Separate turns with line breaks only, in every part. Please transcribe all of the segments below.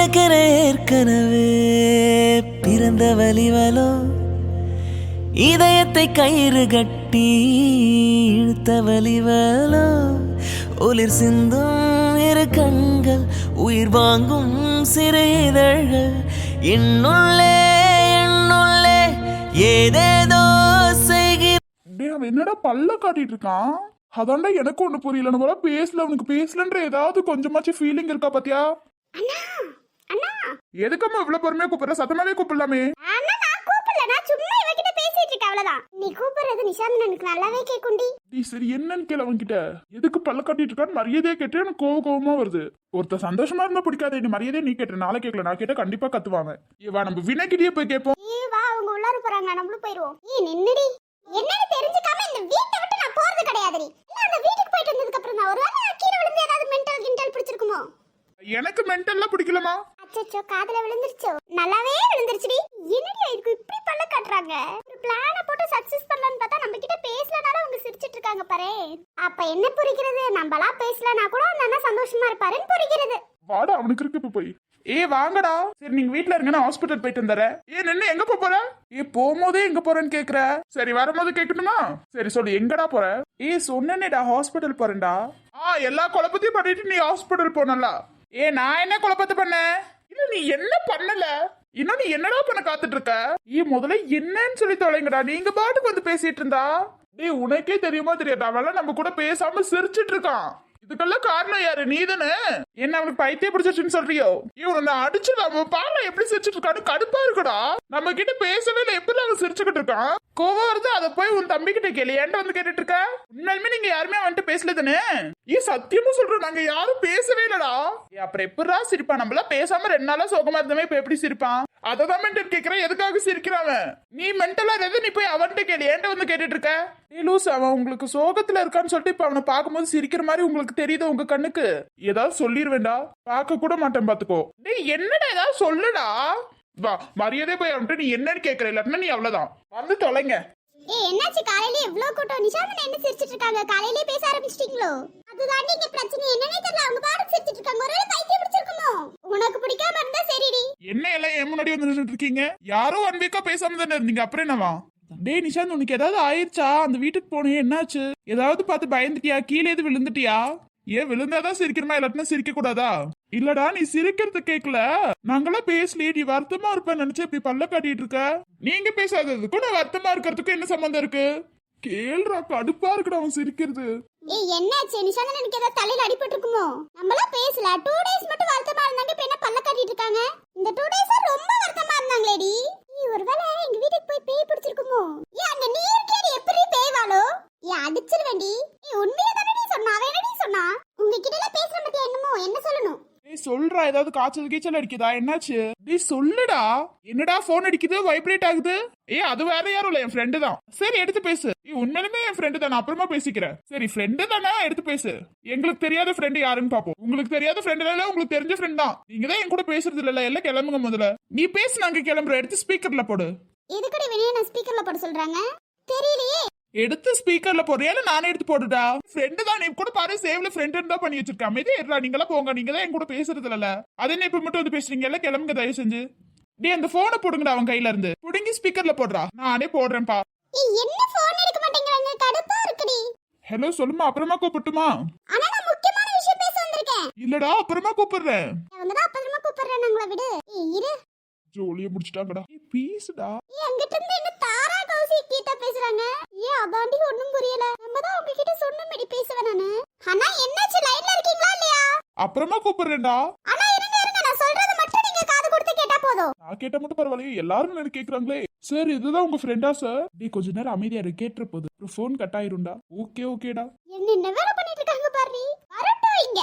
நினைக்கிற ஏற்கனவே பிறந்த வலிவலோ இதயத்தை கயிறு கட்டி இழுத்த வலிவலோ ஒளிர் சிந்தும் இரு கண்கள் உயிர் வாங்கும் சிறு இதழ்கள் என்னுள்ளே என்னுள்ளே ஏதேதோ செய்கிற.
அவன் என்னடா பல்ல காட்டிட்டு இருக்கான்? அதான்டா எனக்கு ஒண்ணு புரியல. நம்ம பேசல, அவனுக்கு பேசலன்ற ஏதாவது கொஞ்சமாச்சும் ஃபீலிங் இருக்கா பாத்தியா? எதுக்கம்மா இவ்வளவு பொறுமையா கூப்பிடுற? சத்தமாவே கூப்பிடலாமே.
நீ கூப்பிடுறது நிஷாந்த் எனக்கு நல்லாவே கேக்குண்டி.
நீ சரி என்னன்னு கேள அவன்கிட்ட. எதுக்கு பல்ல காட்டிட்டு இருக்கான்னு மரியாதையா கேட்டு எனக்கு கோவமா வருது. ஒருத்தர் சந்தோஷமா இருந்தா பிடிக்காது. நீ மரியாதையா நீ கேட்ட, நாளை கேட்கல. நான் கேட்டா கண்டிப்பா கத்துவாங்க. வா நம்ம வினக்கிட்டே போய் கேட்போம்.
வா அவங்க உள்ளார போறாங்க, நம்மளும் போயிருவோம். நின்னுடி, என்னன்னு தெரிஞ்சுக்காம இந்த வீட்டை விட்டு நான் போறது கிடையாதுடி. இல்ல அந்த வீட்டுக்கு போயிட்டு வந்ததுக்கு அப்புறம் நான் ஒருவேளை கீழே விழுந்து ஏதாவது மென்டல் கிண்டல் பிடிச்சிருக்குமோ?
எனக்கு மென்டல்லாம் பிடிக்கலமா.
அச்சச்சோ, காதுல விழுந்துருச்சோ? நல்லாவே விழுந்துருச்சுடி. என்னடி ஆயிருக்கு இப்படி பல்ல காட்டுறாங்க? ஒரு பிளான போட்டு சக்சஸ் பண்ணலாம்னு பார்த்தா நம்ம கிட்ட பேசலனால அவங்க சிரிச்சிட்டு இருக்காங்க பாரு. அப்ப என்ன புரிகிறது? நம்மளா பேசலனா கூட அந்த அண்ணா சந்தோஷமா இருப்பாருன்னு புரிகிறது.
வாடா அவனுக்கு இருக்கு இப்ப போய். வாங்கடா. சரி நீங்க வீட்ல இருங்க, நான் ஹாஸ்பிடல் போயிட்டு வந்துறேன். நின்னு எங்க போற? போகும்போதே எங்க போறேன்னு கேக்குற. சரி வரும்போது கேட்கணுமா? சரி சொல்லு எங்கடா போற? சொன்னேடா ஹாஸ்பிடல் போறேன்டா. எல்லா குழப்பத்தையும் பண்ணிட்டு நீ ஹாஸ்பிடல் போனல. நான் என்ன குழப்பத்தை பண்ணேன்? இல்ல நீ என்ன பண்ணல. இன்னும் நீ என்னடா பண்ண காத்துட்டு இருக்க? முதல்ல என்னன்னு சொல்லி தொலைங்கடா. நீங்க பாட்டுக்கு வந்து பேசிட்டு இருந்தா உனக்கே தெரியுமா தெரியாதா? அவெல்லாம் நம்ம கூட பேசாம சிரிச்சிட்டு இருக்கான். இதுக்கெல்லாம் காரணம் யாரு? நீ தானே. என்ன அவனுக்கு பைத்தியம் பிடிச்சிருச்சுன்னு சொல்றியோ? இவனை அடிச்சு நம்ம பாரு எப்படி சிரிச்சிட்டு இருக்கான்னு கடுப்பா இருக்குடா. நம்ம கிட்ட பேசவே இல்லை, எப்படி அவன் சிரிச்சுக்கிட்டு இருக்கான்? கோவம் வருது. அதை போய் உன் தம்பி கிட்ட கேளு. ஏன்ட்ட வந்து கேட்டுட்டு இருக்க? உண்மையுமே நீங்க யாருமே வந்துட்டு பேசல தானே? சத்தியமும் சொல்றோம், நாங்க யாரும் பேசவே இல்லடா. அப்புறம் எப்படா சிரிப்பான்? நம்மள பேசாம 2 நாளா சோகமா இருந்தவன் இப்ப எப்படி சிரிப்பான்? அததான் மென்டல் கேக்குறேன். எதுக்காக சிரிக்கிறாங்க? நீ மென்டலா இருந்து நீ போய் அவன்கிட்ட கேளு. ஏன்ட்ட வந்து கேட்டுட்டு இருக்க? லூஸ், அவன் உங்களுக்கு சோகத்துல இருக்கான்னு சொல்லிட்டு இப்ப அவனை பார்க்கும்போது சிரிக்கிற மாதிரி உங்களுக்கு தெரியுது உங்க கண்ணுக்கு? ஏதாவது சொல்லிருவேண்டா. பார்க்க கூட மாட்டேன் பாத்துக்கோ. என்னடா ஏதாவது சொல்லுடா. வா மரியாதை போய் அவன்கிட்ட நீ என்னன்னு கேக்குற. இல்லாட்டினா நீ அவ்வளவுதான் வந்து தொலைங்க.
என்னாச்சு? காலையில எவ்வளவு கூட்டம். நிஷாந்த் என்ன சிரிச்சிட்டு இருக்காங்க? காலையிலே பேச ஆரம்பிச்சிட்டீங்களோ? அதுதான் நீங்க பிரச்சனை. என்னன்னே தெரியல, அவங்க பாட்டு சிரிச்சிட்டு இருக்காங்க. ஒருவேளை பைத்தியம் பிடிச்சிருக்குமோ? உனக்கு பிடிக்காம இருந்தா சரிடி.
என்ன எல்லாம் என் முன்னாடி வந்து நின்னுட்டு இருக்கீங்க? யாரோ 1 வீக்கா பேசாம தானே இருந்தீங்க. அப்புறம் என்னவா? நிஷாந்த் உனக்கு ஏதாவது ஆயிடுச்சா? அந்த வீட்டுக்கு போனே என்னாச்சு? ஏதாவது பார்த்து பயந்துட்டியா? கீழே எது விழுந்துட்டியா? விழுந்தாதான் சிரிக்கணுமா? இல்லாட்டினா சிரிக்க கூடாதா? இல்லடா நீ சிரிக்கிறது கேட்கல. நாங்களாம் பேசலையே. நீ வருத்தமா இருப்பேன்னு நினைச்சு இப்படி பல்ல காட்டிட்டு இருக்க. நீங்க பேசாததுக்கும் நான் வருத்தமா இருக்கிறதுக்கும் என்ன சம்பந்தம் இருக்கு? கேள்றா, கடுப்பா இருக்குடா அவன் சிரிக்கிறது.
என்னாச்சு? நிஷாந்த் எனக்கு ஏதாவது தலையில அடிபட்டு இருக்குமோ? நம்மளா பேசல. 2 டேஸ் மட்டும் வருத்தமா இருந்தாங்க. இப்ப என்ன பல்ல காட்டிட்டு இருக்காங்க? இந்த 2 டேஸா ரொம்ப வருத்தமா இருந்தாங்களேடி. ஒருவேளை எங்க வீட்டுக்கு போய் பேய் பிடிச்சிருக்குமோ? அந்த நீருக்கேடி எப்படி பேய் வாளோ? அடிச்சிருவேண்டி. உண்மையில தானே நீ சொன்னா? அவன் என்னடி சொன்னா? உங்ககிட்ட எல்லாம் பேசுற பத்தி என்னமோ என்ன சொல்லணும்?
சொல்றா, ஏதாவது காய்ச்சல் கீச்சல் அடிக்குதா? என்னாச்சு? சொல்லுடா. என்னடா போன் அடிக்குது, வைப்ரேட் ஆகுது? அது வேற யாரும் இல்ல, என் ஃப்ரெண்டு தான். சரி எடுத்து பேசு. உண்மையிலுமே என் ஃப்ரெண்டு தான், அப்புறமா பேசிக்கிறேன். சரி ஃப்ரெண்டு தானே, எடுத்து பேசு. எங்களுக்கு தெரியாத ஃப்ரெண்டு யாருன்னு பாப்போம். உங்களுக்கு தெரியாத ஃப்ரெண்டு இல்ல, உங்களுக்கு தெரிஞ்ச ஃப்ரெண்ட் தான். நீங்க தான் என் கூட பேசுறது இல்ல. எல்லாம் கிளம்புங்க முதல்ல. நீ பேசு, நாங்க கிளம்புறோம். எடுத்து ஸ்பீக்கர்ல போடு.
எதுக்கடி வெளியே ஸ்பீக்கர்ல போட சொல்றாங்க? தெரியலையே.
எடுத்து ஸ்பீக்கர்ல போறியா? நானே எடுத்து போடுடா. ஃப்ரெண்டு தான். நீ கூட பாரு, சேவ்ல ஃப்ரெண்ட் தான் பண்ணி வச்சிருக்கேன். அமைதியா இருடா. நீங்களா போங்க. நீங்க தான் என் கூட பேசுறது இல்ல. அது என்ன இப்ப மட்டும் வந்து பேசுறீங்க? எல்லாம் கிளம்புங்க தயவு செஞ்சு. அந்த போனை போடுங்கடா அவன் கையில இருந்து. புடுங்கி ஸ்பீக்கர்ல போடுறா. நானே போடுறேன்ப்பா.
என்ன போன் எடுக்க மாட்டேங்கறாங்க? கடுப்பா இருக்குடி.
ஹலோ சொல்லுமா, அப்புறமா கூப்பிட்டுமா?
ஆனா நான் முக்கியமான விஷயம் பேச வந்திருக்கேன்.
இல்லடா அப்புறமா கூப்பிடுறேன்.
அவங்க தான் அப்புறமா கூப்பிடுறேன். நாங்கள விடு. இரு.
ஜோலியா முடிச்சிட்டாங்கடா. பீஸ்டா.
என்கிட்ட இருந்து என்ன தாரா கௌசி கீதா பேசுறாங்க? அதாண்டி ஒண்ணும் புரியல. நம்ம தான் அவங்க கிட்ட சொன்னமேடி பேசுவேன் நானு. அண்ணா என்னாச்சு? லைன்ல இருக்கீங்களா இல்லையா?
அப்புறமா கூப்பிடுறேன்டா.
அண்ணா இருங்க இருங்க, நான் சொல்றது மட்டும் நீங்க காது கொடுத்து கேட்டா போதும்.
நான் கேட்டா மட்டும் பரவாயில்லையே, எல்லாரும் என்ன கேக்குறாங்களே. சார் இதுதான் உங்க ஃப்ரெண்டா சார்? கொஞ்ச நேரம் அமைதியா இரு, கேட்ற போது ஒரு ஃபோன் கட் ஆயிரும்டா. ஓகேடா.
என்ன வேலை பண்ணிட்டு இருக்காங்க பாரு. வரட்டும் இங்க.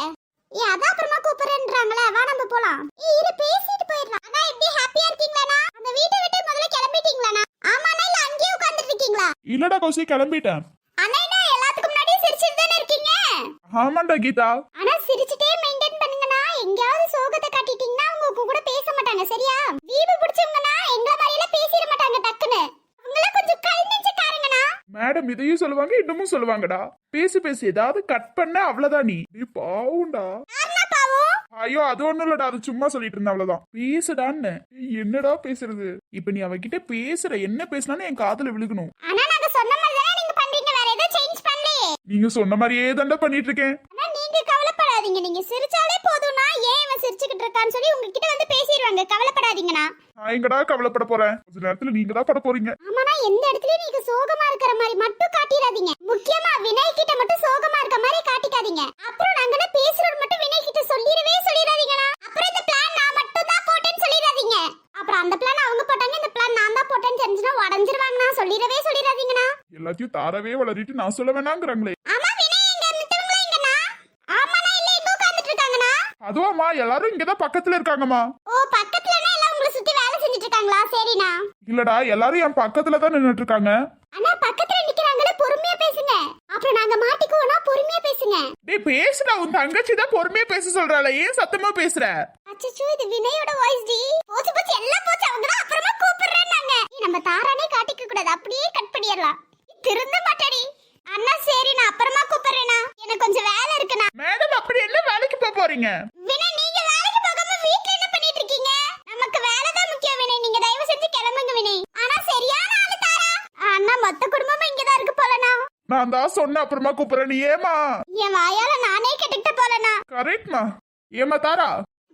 அதான் அப்புறமா கூப்பிடுறேன்றாங்களே. வா நம்ம போலாம். இரு பேசிட்டு போயிடலாம். அண்ணா எப்படி ஹாப்பியா இருக்கீங்களாண்ணா? அந்த வீட்டை விட்டு முதல்ல கிளம்பிட்டீங்களாண்ணா? ஆமாண்ணா, இல்ல அங்கேயே உட்கார்ந்துட்டு இருக்கீங்களா?
இல்லடா கௌசி, கிளம்பிட்டேன்.
அண்ணா என்ன எல்லாத்துக்கும் முன்னாடி சிரிச்சிட்டு தானே இருக்கீங்க?
ஆமாண்டா கீதா.
ஆனா சிரிச்சிட்டே மெயின்டைன் பண்ணுங்கண்ணா. எங்கயாவது சோகத்தை காட்டிட்டீங்கன்னா அவங்க கூட பேச மாட்டாங்க. சரியா? வீடு பிடிச்சவங்கண்ணா எங்கள மாதிரி எல்லாம் பேசிட மாட்டாங்க டக்குன்னு. அவங்கள கொஞ்சம் கல் நெஞ்சக்காரங்கண்ணா.
மேடம் இதையும் சொல்லுவாங்க, இன்னமும் சொல்லுவாங்கடா. பேசி ஏதாவது கட் பண்ண அவ்வளவுதான். நீ பாவுண்டா. ஐயோ அது ஒண்ணும் இல்லடா, அது சும்மா சொல்லிட்டு இருந்தேன் அவ்வளவுதான். பேசுடான்னு. என்னடா பேசுறது? இப்ப நீ அவகிட்ட பேசுற, என்ன பேசினாலும் என் காதுல விழுகணும்.
ஆனா நாங்க சொன்ன மாதிரி தானே நீங்க பண்றீங்க, வேற எதுவும் சேஞ்ச் பண்ணலையே.
நீங்க சொன்ன மாதிரியே தாண்டா பண்ணிட்டு இருக்கேன்.
ஆனா நீங்க கவலைப்படாதீங்க, நீங்க சிரிச்சாலே போதும்னா ஏன் இவன் சிரிச்சுக்கிட்டு இருக்கான்னு சொல்லி உங்ககிட்ட வந்து பேசிடுவாங்க. கவலைப்படாதீங்கண்ணா.
நான் எங்கடா கவலைப்பட போறேன்? கொஞ்ச நேரத்துல நீங்க தான் பட போறீங்க.
ஆமாண்ணா, எந்த இடத்துலயும் நீங்க சோகமா இருக்கிற மாதிரி மட்டும் காட்டிடாதீங்க. முக்கியமா வினய் கிட்ட மட்டும் சோகமா இருக்க மாதிரி காட்டிக்காதீங்க. அப்புறம் நாங்க பேசுறது மட்டும் வினய் கிட்ட சொல்லிடாதீங்கண்ணா. அப்புறம் இந்த பிளான் நான் மட்டும் தான் போட்டேன்னு சொல்லிடாதீங்க. அப்புறம் அந்த பிளான் அவங்க போட்டாங்க, இந்த பிளான் நான் தான் போட்டேன்னு தெரிஞ்சுனா உடஞ்சிருவாங்கண்ணா. சொல்லிடாதீங்கண்ணா.
எல்லாத்தையும் தாரவே வளரிட்டு நான் சொல்ல வேணாங்கிறாங்களே.
ஆமா வினய் எங்க மித்தவங்கள எங்கண்ணா? ஆமாண்ணா, இல்ல இங்க உட்கார்ந்துட்டு இருக்காங்கண்ணா.
அதுவாமா எல்லாரும் இங்கதான் பக்கத்துல இருக்காங்கம்மா.
ஓ பக்கத்துலனா எல்லாம் உங்களை சுத்தி வேலை செஞ்சுட்டு இருக்காங்களா? சரிண்ணா.
இல்லடா எல்லாரும் என் பக்கத்துல தான் நின்னுட்டு இருக்காங்க.
அண்ணா பக்கத்துல நிக்கறாங்களே, பொறுமையா பேசுங்க. அப்புறம் நாங்க மாட்டிக்குவோம்னா பொறுமையா பேசுங்க.
டேய் பேசுடா, உன் தங்கச்சி தான் பொறுமையா பேச சொல்றாளே, ஏன் சத்தமா பேசுற?
அச்சச்சோ, இது வினயோட வாய்ஸ் டி. போச்சு எல்லாம் போச்சு, அவங்க தான் அப்புறமா கூப்பிடுறேன்னாங்க. நம்ம தாரானே காட்டிக்க கூடாது, அப்படியே கட் பண்ணிடலாம். திருந்த மாட்டடி. அண்ணா சரி, நான் அப்புறமா கூப்பிடுறேனா, எனக்கு கொஞ்சம் வேலை இருக்குண்ணா.
மேடம் அப்படி என்ன வேலைக்கு போறீங்க?
வினய் நீங்க வேலைக்கு போகாம வீட்ல என்ன பண்ணிட்டு இருக்கீங்க? நமக்கு வேலை தான் முக்கியம் வினய், நீங்க தயவு செஞ்சு கிளம்புங்க வினய். ஆனா சரியான ஆளு தாரா. அண்ணா மொத்த குடும்பமும் இங்க தான் இருக்கு போலனா.
நான் தான் சொன்ன அப்புறமா கூப்பிடுறேன், நீ ஏமா?
என் வாயால நானே கேட்டுக்கிட்ட போலனா.
கரெக்ட்மா. ஏமா தாரா?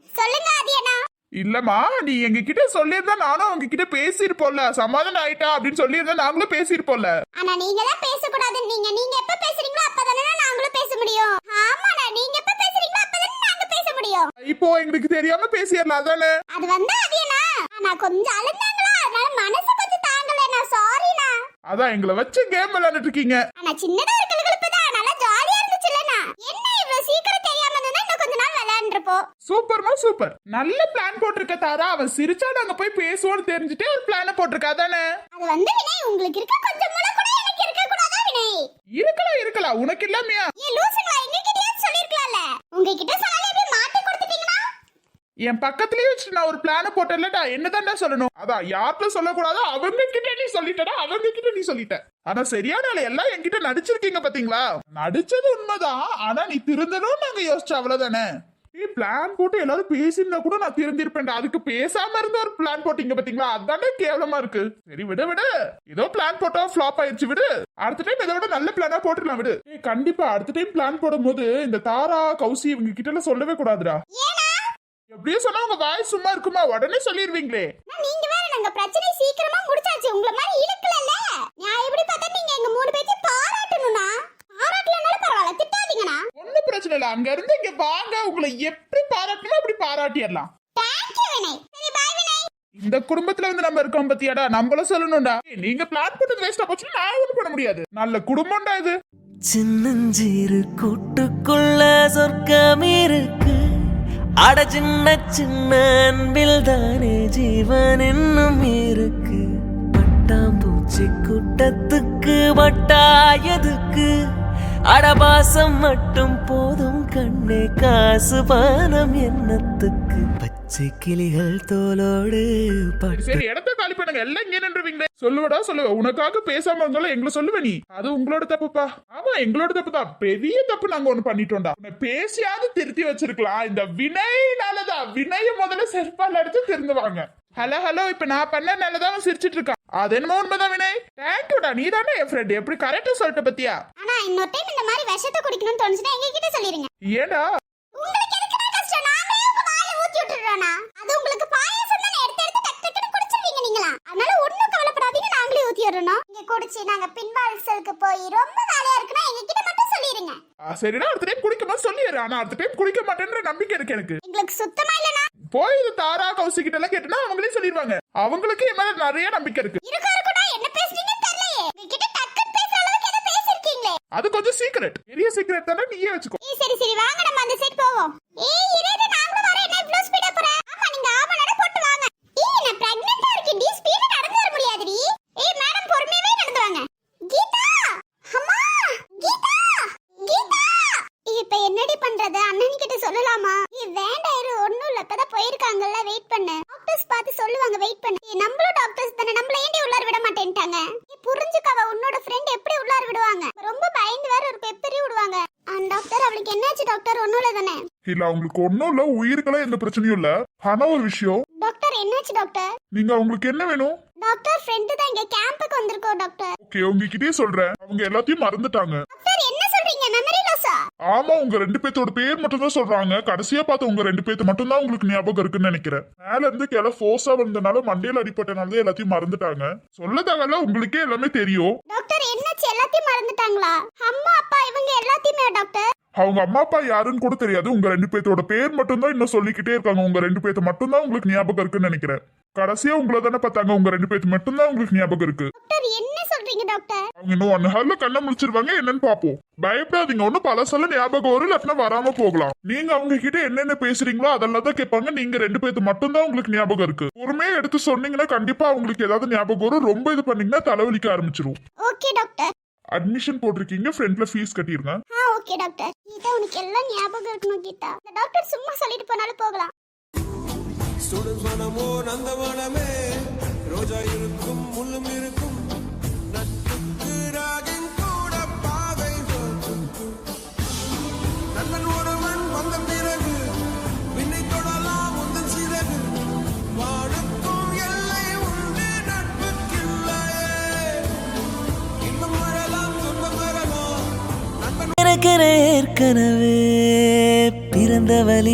சொல்லுங்க ஆதியண்ணா.
இல்லம்மா, நீ எங்க கிட்ட சொல்லியிருந்தா நானும் உங்ககிட்ட பேசிருப்போம்ல, சமாதானம் ஆயிட்டா அப்படின்னு சொல்லியிருந்தா நாங்களும் பேசிருப்போம்ல.
ஆனா நீங்க தான் பேசக்கூடாது. நீங்க எப்ப பேசுறீங்களோ அப்பதானே நாங்களும் பேச முடியும். ஆமாண்ணா, நீங்க எப்ப பேசுறீங்களோ அப்பதானே நாங்க பேச முடியும்.
இப்போ எங்களுக்கு தெரியாம பேசிடலாம் தானே?
அது வந்து ஆதியண்ணா, நான் கொஞ்சம் அழுந்தாங்களா, அதனால மனசு கொஞ்சம் தாங்கலண்ணா. சாரிண்ணா.
அதான் எங்களை வச்சு கேம் விளையாண்டுட்டு இருக்கீங்க.
ஆனா சின்னதா ஒரு கிளுகிளுப்புதான், நல்லா ஜாலியா இருந்துச்சுல்லண்ணா. என்ன இவ்வளவு சீக்கிரம் தெரியாம இருந்தா இன்னும் கொஞ்ச நாள் விளையாண்டுருப்போம்.
சூப்பர்மா சூப்பர். நல்ல பிளான் போட்டிருக்க தாரா. அவன் சிரிச்சா நாங்க போய் பேசுவோம்னு தெரிஞ்சுட்டே ஒரு பிளான போட்டிருக்கா தானே?
அது வந்து வினய், உங்களுக்கு இருக்க கொஞ்சம் மூளை கூட எனக்கு இருக்க கூடாதா வினய்?
இருக்கலாம் உனக்கு இல்லாமையா?
ஏன் லூசுங்களா, எங்ககிட்டயே சொல்லிருக்கலாம்ல. உங்ககிட்ட சொன்னாலே எப்படி மாட்டி கொடுத்துட்டீங்கன்னா?
என் பக்கத்துலயே வச்சு நான் ஒரு பிளான போட்டேன்லடா, என்னதான்டா சொல்லணும்? அதான் யார்கிட்ட சொல்லக்கூடாதோ அவங்க கிட்ட நீ சொல்லிட்டடா, அவங்க கிட்ட நீ சொல்லிட்ட. ஆனா சரியான ஆளு எல்லாம் என்கிட்ட நடிச்சிருக்கீங்க பாத்தீங்களா? நடிச்சது உண்மைதான், ஆனா நீ திருந்தணும் நாங்க யோசிச்ச அவ்வளவுதானே. நீ பிளான் போட்டு எல்லாரும் பேசியிருந்தா கூட நான் திருந்திருப்பேன்டா. அதுக்கு பேசாம இருந்த ஒரு பிளான் போட்டீங்க பாத்தீங்களா, அதானே கேவலமா இருக்கு. சரி விடு, ஏதோ பிளான் போட்டா ஃபிளாப் ஆயிடுச்சு விடு. அடுத்த டைம் இதை விட நல்ல பிளானா போட்டுக்கலாம் விடு. கண்டிப்பா அடுத்த டைம் பிளான் போடும் போது இந்த தாரா கௌசி இவங்க கிட்ட எல்லாம் சொல்லவே கூடாதுடா. எப்படியோ சொன்னா உங்க வாய் சும்மா இருக்குமா, உடனே சொல்லிருவீங்களே.
நீங்க வேற, நாங்க பிரச்சனை சீக்கிரமா முடிச்சாச்சு. உங்கள மாதிரி இழுக்கலல்ல. நான் எப்படி பார்த்தா நீங்க எங்க மூணு பேத்தை பாராட்டணும்னா, பாராட்டலனாலும் பரவாயில்ல, திட்டாதீங்கண்ணா.
ஒண்ணும் பிரச்சனை இல்ல, அங்க இருந்து இங்க வாங்க, உங்களை எப்படி பாராட்டணுமோ அப்படி பாராட்டிடலாம்.
தேங்க்யூ வினய். சரி பாய் வினய்.
இந்த குடும்பத்துல வந்து நம்ம இருக்கோம் பத்தியாடா, நம்மளும் சொல்லணும்டா. நீங்க பிளான் போட்டது வேஸ்டா போச்சுன்னா நான் ஒண்ணும் பண்ண முடியாது. நல்ல குடும்பம்டா இது.
சின்னஞ்சிறு கூட்டுக்குள்ள சொர்க்கம் இருக்கு, அட சின்ன அன்பில் தானே ஜீவன் இன்னும் இருக்கு. பட்டாம்பூச்சி கூட்டத்துக்கு வட்டாயதுக்கு, அடபாசம் மட்டும் போதும் கண்ணே, காசு பானம் என்னத்துக்கு. பச்சை கிளிகள் தோலோடு
சரி இடத்த காலி பண்ணுங்க, எல்லாம் இங்க நின்றுவீங்களே. சொல்லுவடா சொல்லுவ, உனக்காக பேசாம இருந்தாலும் எங்களை சொல்லுவ நீ. அது உங்களோட தப்புப்பா. ஆமா எங்களோட தப்பு தான், பெரிய தப்பு நாங்க ஒண்ணு பண்ணிட்டோம்டா. பேசியாவது திருத்தி வச்சிருக்கலாம். இந்த வினய்னாலதான். வினய முதல்ல செருப்பால் அடிச்சு திருந்துவாங்க. ஹலோ இப்ப நான் பண்ண நல்லதான் சிரிச்சிட்டு இருக்கான். அது என்னமோ உண்மைதான் வினய். தேங்க்யூடா, நீ தானே என் ஃப்ரெண்ட். எப்படி கரெக்டா சொல்லிட்ட பத்தியா?
ஆனா இன்னொரு டைம் இந்த மாதிரி விஷத்தை குடிக்கணும்னு தோணுச்சுன்னா எங்க கிட்ட சொல்லிருங்க.
ஏடா
உங்களுக்கு எதுக்குடா கஷ்டம்? நாங்களே உங்க வாயில ஊத்தி விட்டுறோம்னா, அது உங்களுக்கு பாயாசம் தானே, எடுத்து டக் டக்குன்னு குடிச்சிருவீங்க நீங்களா. அதனால ஒண்ணும் கவலைப்படாதீங்க, நாங்களே ஊத்தி விடுறோம். இங்க குடிச்சு நாங்க பின்வாசலுக்கு போய் ரொம்ப வேலையா இருக்குன்னா எங்க கிட்ட மட்டும் சொல்லிருங்க.
சரிடா, அடுத்த டைம் குடிக்க மாதிரி சொல்லிடுற. ஆனா அடுத்த டைம் குடிக்க மாட்டேன்ற நம்பிக்கை இருக்கு எனக்கு.
எங்களுக்கு சுத்தமா இல்லனா
போய் இது தாரா கௌசி கிட்ட எல்லாம் கேட்டா அவங்களே சொல்லிடுவாங்க. அவங்களுக்கு என் மேல நிறைய நம்பிக்கை இருக்கு.
இருக்குடா, என்ன பேசுறீங்கன்னு தெரியலையே. உங்ககிட்ட டக்குன்னு பேசுற அளவுக்கு ஏதோ பேசிருக்கீங்களே.
அது கொஞ்சம் சீக்ரெட், பெரிய சீக்ரெட் தானே, நீயே வச்சுக்கோ.
சரி வாங்க, நம்ம அந்த சைடு போவோம். இரு நாங்களும் வரேன். என்ன இவ்ளோ ஸ்பீடா போற? ஆமா நீங்க நட போட்டு வாங்க. நான் பிரெக்னன்ட்டா இருக்கேன் டி, ஸ்பீடா நடந்து வர முடியாதுடி. மேடம் பொறுமையாவே நடந்து வாங்க. கீதா, அம்மா கீதா. இப்ப என்னடி பண்றது? அண்ணன் கிட்ட சொல்லலாமா? வேண்டாம் இரு, ஒண்ணும் இல்ல, இப்பதான் போயிருக்காங்கல்ல, வெயிட் பண்ணு. டாக்டர்ஸ் பார்த்து சொல்லுவாங்க, வெயிட் பண்ணு. நம்மளும் டாக்டர்ஸ் தானே, நம்மள ஏண்டி உள்ளார விட மாட்டேன்ட்டாங்க? புரிஞ்சுக்கவ, உன்னோட ஃப்ரெண்ட் எப்படி உள்ளார விடுவாங்க? ரொம்ப பயந்து வேற ஒரு பெப்பரி விடுவாங்க. டாக்டர் அவளுக்கு என்னாச்சு டாக்டர்? ஒண்ணும் இல்ல தானே?
இல்ல அவங்களுக்கு ஒன்னும் இல்ல, உயிருக்கெல்லாம் எந்த பிரச்சனையும் இல்ல. ஆனா ஒரு விஷயம்,
டாக்டர் என்னாச்சு டாக்டர்?
நீங்க அவங்களுக்கு என்ன வேணும்?
டாக்டர் ஃப்ரெண்ட் தான் இங்க கேம்புக்கு வந்திருக்கோம் டாக்டர்.
ஓகே, உங்ககிட்டயே சொல்றேன், அவங்க எல்லாத்தையும் மறந்துட்டாங்க.
டாக்டர் என்ன சொல்றீங்க? மெமரி லாஸா?
ஆமா, உங்க 2 பேத்தோட பேர் மட்டும் தான் சொல்றாங்க. கடைசியா பார்த்த உங்க 2 பேத்து மட்டும் தான் உங்களுக்கு ஞாபகம் இருக்குன்னு நினைக்கிறேன். மேல இருந்து கிளை ஃபோர்ஸா வந்தனால மண்டையில அடிப்பட்டனால எல்லாத்தையும் மறந்துட்டாங்க. சொல்ல தகவல உங்களுக்கே எல்லாமே தெரியும்.
டாக்டர் என்னாச்சு? எல்லாத்தையும் மறந்துட்டாங்களா? அம்மா அப்பா இவங்க எல்லாத்தையுமே டாக்டர்?
அவங்க அம்மா அப்பா யாருன்னு கூட தெரியாது. உங்க 2 பேத்தோட பேர் மட்டும் தான் இன்னும் சொல்லிக்கிட்டே இருக்காங்க. உங்க 2 பேத்து மட்டும் தான் உங்களுக்கு ஞாபகம் இருக்குன்னு நினைக்கிறேன். கடைசியா உங்களை தானே பார்த்தாங்க. உங்க 2 பேத்து மட்டும் தான் உங்களுக்கு ஞாபகம் இருக்கு.
டாக்டர் என்ன சொல்றீங்க டாக்டர்?
அவங்க இன்னும் 1 ஹவர்ல கண்ணை முடிச்சிருவாங்க. என்னன்னு பாப்போம். பயப்படாதீங்க, ஒன்னும் பழசெல்லாம் ஞாபகம் வரும், இல்லாட்டினா வராம போகலாம். நீங்க அவங்க கிட்ட என்னென்ன பேசுறீங்களோ அதெல்லாம் தான் கேட்பாங்க. நீங்க 2 பேத்து மட்டும் தான் உங்களுக்கு ஞாபகம் இருக்கு. பொறுமையா எடுத்து சொன்னீங்கன்னா கண்டிப்பா அவங்களுக்கு ஏதாவது ஞாபகம் வரும். ரொம்ப இது பண்ணீங்கன்னா தலைவலிக்க ஆரம்பிச்சிரும்.
Okay doctor.
அட்மிஷன் போட்டிருக்கீங்க, ஃப்ரண்ட்ல ஃபீஸ் கட்டிருங்க.
Okay doctor. கீதா உனக்கு எல்லாம் ஞாபகம் இருக்கணும் கீதா. இந்த டாக்டர் சும்மா சொல்லிட்டு போனாலும் போகலாம்.
ஸ்டூடெண்ட்ஸ் மனமோ நந்தவனமே, ரோஜா இருக்கும் முள்ளும் இருக்கும், நட்புக்கு ராகின் கூட பாவை போக்கு. நண்பன் ஒருவன் வந்த பிறகு விண்ணை தொடலாம் உந்தன் சிறகு, வாழுக்கும் எல்லை உண்டு நட்புக்கில்லையே. இன்பம் வரலாம் துன்பம் வரலாம், நண்பன்
எனக்கு ஏற்கனவே பிறந்த வழி